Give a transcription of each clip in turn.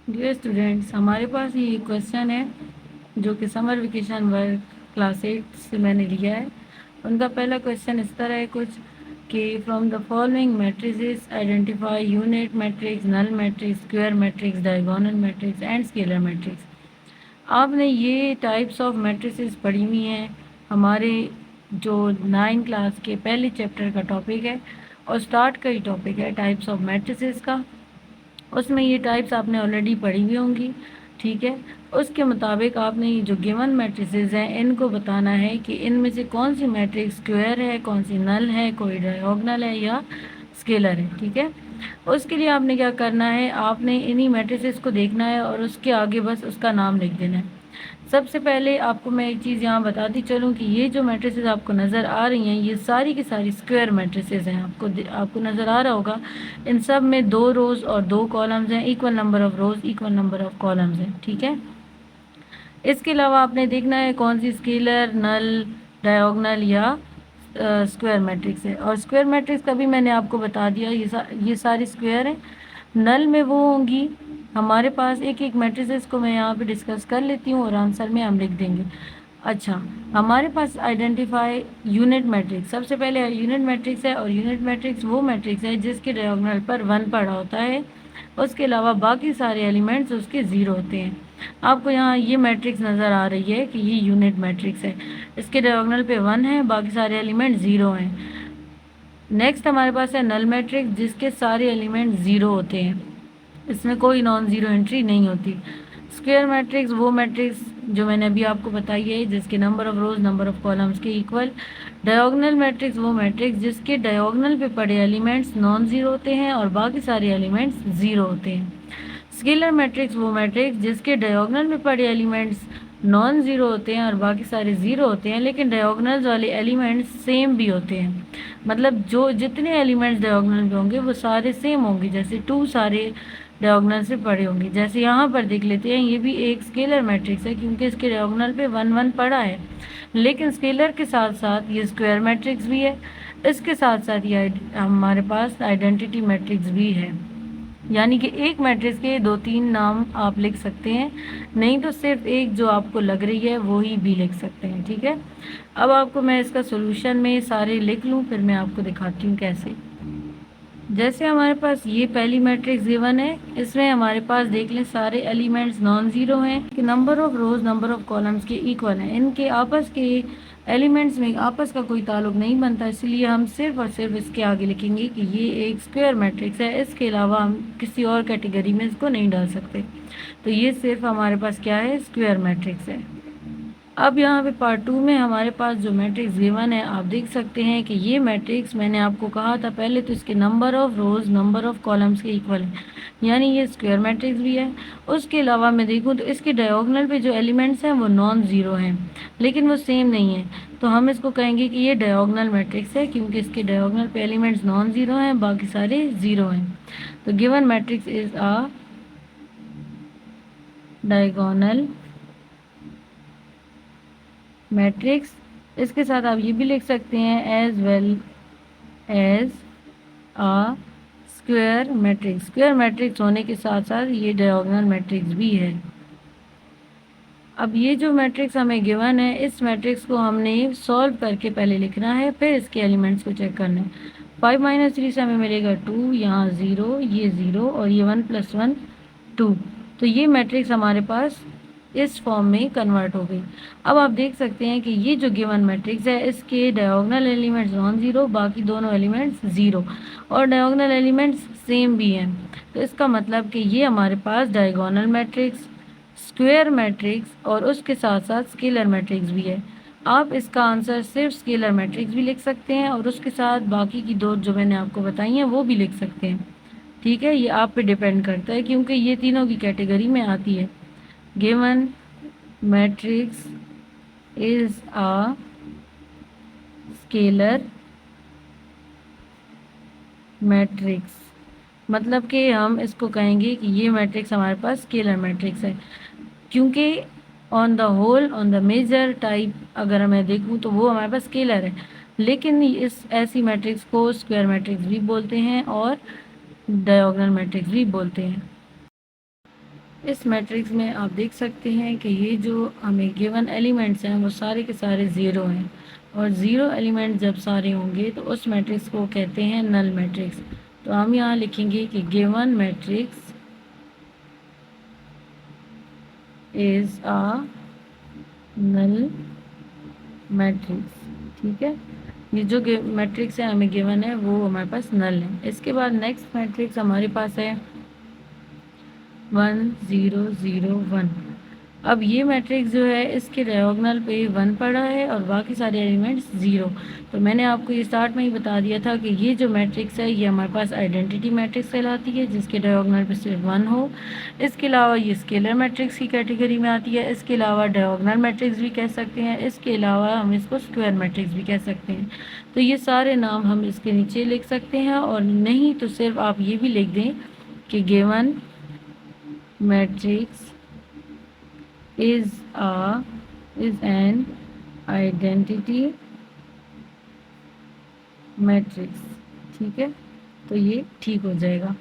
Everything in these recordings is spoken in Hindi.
डियर स्टूडेंट्स, हमारे पास ये क्वेश्चन है जो कि समर वेकेशन वर्क क्लास 8 से मैंने लिया है। उनका पहला क्वेश्चन इस तरह है कुछ कि from the following matrices identify unit matrix, null matrix, square matrix, diagonal matrix and scalar matrix. आपने ये टाइप्स ऑफ मैट्रिसेस पढ़ी हुई हैं। हमारे जो 9 क्लास के पहले चैप्टर का टॉपिक है और स्टार्ट का ही टॉपिक है टाइप्स ऑफ मैट्रिसेस का। उसमें ये टाइप्स आपने ऑलरेडी पढ़ी हुई होंगी, ठीक है। उसके मुताबिक आपने ये जो गिवन मैट्रिसेस हैं इनको बताना है कि इनमें से कौन सी मैट्रिक्स स्क्वायर है, कौन सी नल है, कोई डायगोनल है या स्केलर है, ठीक है। उसके लिए आपने क्या करना है, आपने इन्हीं मैट्रिसेस को देखना है और उसके आगे बस उसका नाम लिख देना है। सबसे पहले आपको मैं एक चीज़ यहाँ बताती चलूँ कि ये जो मैट्रिसेस आपको नज़र आ रही हैं ये सारी की सारी स्क्वायर मैट्रिसेस हैं। आपको नज़र आ रहा होगा इन सब में 2 रोज़ और 2 कॉलम्स हैं, equal number of rows, equal number of columns हैं, ठीक है। इसके अलावा आपने देखना है कौन सी स्केलर, नल, डायगोनल या स्क्वायर मैट्रिक्स है। और स्क्वायर मैट्रिक्स का भी मैंने आपको बता दिया, ये सारी स्क्वायर हैं। नल में वो होंगी हमारे पास एक मैट्रिसेस को मैं यहाँ पे डिस्कस कर लेती हूँ और आंसर में हम लिख देंगे। अच्छा, हमारे पास आइडेंटिफाई यूनिट मैट्रिक्स, सबसे पहले यूनिट मैट्रिक्स है और यूनिट मैट्रिक्स वो मैट्रिक्स है जिसके डायगोनल पर 1 पड़ा होता है। उसके अलावा बाकी सारे एलिमेंट्स उसके 0 होते हैं। आपको यहाँ ये मैट्रिक्स नज़र आ रही है कि ये यूनिट मैट्रिक्स है, इसके डायगोनल पे 1 है, बाकी सारे एलिमेंट 0 हैं। नेक्स्ट हमारे पास है नल मैट्रिक्स जिसके सारे एलिमेंट 0 होते हैं, इसमें कोई नॉन ज़ीरो एंट्री नहीं होती। स्क्वायर मैट्रिक्स वो मैट्रिक्स जो मैंने अभी आपको बताई है जिसके number of rose number of columns के इक्वल। डायगोनल मैट्रिक्स वो मैट्रिक्स जिसके डायगोनल पे पड़े एलिमेंट्स नॉन ज़ीरो होते हैं और बाकी सारे एलिमेंट्स 0 होते हैं। स्केलर मैट्रिक्स वो मैट्रिक्स जिसके डायगोनल में पड़े एलिमेंट्स नॉन ज़ीरो होते हैं और बाकी सारे 0 होते हैं, लेकिन डायगोनल्स वाले एलिमेंट्स सेम भी होते हैं। मतलब जो जितने एलिमेंट्स डायगोनल में होंगे वो सारे सेम होंगे, जैसे 2 सारे डायगोनल से पड़े होंगे। जैसे यहाँ पर देख लेते हैं, ये भी एक स्केलर मैट्रिक्स है क्योंकि इसके डायगोनल पे 1 1 पड़ा है, लेकिन स्केलर के साथ साथ ये स्क्वायर मैट्रिक्स भी है। इसके साथ साथ ये हमारे पास आइडेंटिटी मैट्रिक्स भी है, यानी कि एक मैट्रिक्स के 2-3 नाम आप लिख सकते हैं, नहीं तो सिर्फ एक जो आपको लग रही है वो ही भी लिख सकते हैं, ठीक है। अब आपको मैं इसका सोल्यूशन में सारे लिख लूँ फिर मैं आपको दिखाती हूँ कैसे। जैसे हमारे पास ये पहली मैट्रिक्स गिवन है, इसमें हमारे पास देख लें सारे एलिमेंट्स नॉन ज़ीरो हैं कि number of rose number of columns के इक्वल हैं। इनके आपस के एलिमेंट्स में आपस का कोई ताल्लुक नहीं बनता, इसलिए हम सिर्फ और सिर्फ इसके आगे लिखेंगे कि ये एक स्क्वायर मैट्रिक्स है। इसके अलावा हम किसी और कैटेगरी में इसको नहीं डाल सकते, तो ये सिर्फ हमारे पास क्या है, स्क्वायर मैट्रिक्स है। अब यहाँ पे पार्ट 2 में हमारे पास जो मैट्रिक्स गिवन है आप देख सकते हैं कि ये मैट्रिक्स मैंने आपको कहा था पहले, तो इसके number of rose number of columns के इक्वल है, यानी ये स्क्वायर मैट्रिक्स भी है। उसके अलावा मैं देखूँ तो इसके डायगोनल पे जो एलिमेंट्स हैं वो नॉन ज़ीरो हैं, लेकिन वो सेम नहीं है, तो हम इसको कहेंगे कि ये डायगोनल मैट्रिक्स है क्योंकि इसके डायगोनल पे एलिमेंट्स नॉन ज़ीरो हैं, बाकी सारे 0 हैं। तो given matrix is a diagonal matrix. इसके साथ आप ये भी लिख सकते हैं एज वेल एज आ स्क्वायर मैट्रिक्स। स्क्वायर मैट्रिक्स होने के साथ साथ ये डायगोनल मैट्रिक्स भी है। अब ये जो मैट्रिक्स हमें गिवन है इस मैट्रिक्स को हमने सॉल्व करके पहले लिखना है, फिर इसके एलिमेंट्स को चेक करना है। 5 - 3 से हमें मिलेगा 2, यहाँ 0, ये 0 और ये 1 + 1 2। तो ये मैट्रिक्स हमारे पास इस फॉर्म में कन्वर्ट हो गई। अब आप देख सकते हैं कि ये जो गिवन मैट्रिक्स है इसके डायगोनल एलिमेंट्स नॉन ज़ीरो, बाकी दोनों एलिमेंट्स 0 और डायगोनल एलिमेंट्स सेम भी हैं। तो इसका मतलब कि ये हमारे पास डायगोनल मैट्रिक्स, स्क्वायर मैट्रिक्स और उसके साथ साथ स्केलर मैट्रिक्स भी है। आप इसका आंसर सिर्फ स्केलर मैट्रिक्स भी लिख सकते हैं और उसके साथ बाकी की 2 जो मैंने आपको बताई हैं वो भी लिख सकते हैं, ठीक है। ये आप पे डिपेंड करता है क्योंकि ये तीनों की कैटेगरी में आती है। Given matrix is a scalar matrix, मतलब कि हम इसको कहेंगे कि ये मैट्रिक्स हमारे पास स्केलर मैट्रिक्स है क्योंकि on the whole on the major type अगर मैं देखूँ तो वो हमारे पास स्केलर है, लेकिन इस ऐसी मैट्रिक्स को स्क्वायर मैट्रिक्स भी बोलते हैं और डायगोनल मैट्रिक्स भी बोलते हैं। इस मैट्रिक्स में आप देख सकते हैं कि ये जो हमें गिवन एलिमेंट्स हैं वो सारे के सारे ज़ीरो हैं, और ज़ीरो एलिमेंट जब सारे होंगे तो उस मैट्रिक्स को कहते हैं नल मैट्रिक्स। तो हम यहाँ लिखेंगे कि given matrix is a null matrix. ठीक है, ये जो मैट्रिक्स है हमें गिवन है वो हमारे पास नल है। इसके बाद नेक्स्ट मैट्रिक्स हमारे पास है 1 0 0 1। अब ये मैट्रिक्स जो है इसके डायगोनल पे 1 पड़ा है और बाकी सारे एलिमेंट्स 0। तो मैंने आपको ये स्टार्ट में ही बता दिया था कि ये जो मैट्रिक्स है ये हमारे पास आइडेंटिटी मैट्रिक्स कहलाती है, जिसके डायगोनल पे सिर्फ 1 हो। इसके अलावा ये स्केलर मैट्रिक्स की कैटेगरी में आती है। इसके अलावा डायगोनल मैट्रिक्स भी कह सकते हैं। इसके अलावा हम इसको स्क्वायर मैट्रिक्स भी कह सकते हैं। तो ये सारे नाम हम इसके नीचे लिख सकते हैं, और नहीं तो सिर्फ आप ये भी लिख दें कि given matrix is an identity matrix. ठीक है, तो ये ठीक हो जाएगा,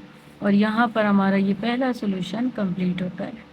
और यहाँ पर हमारा ये पहला सॉल्यूशन कंप्लीट होता है।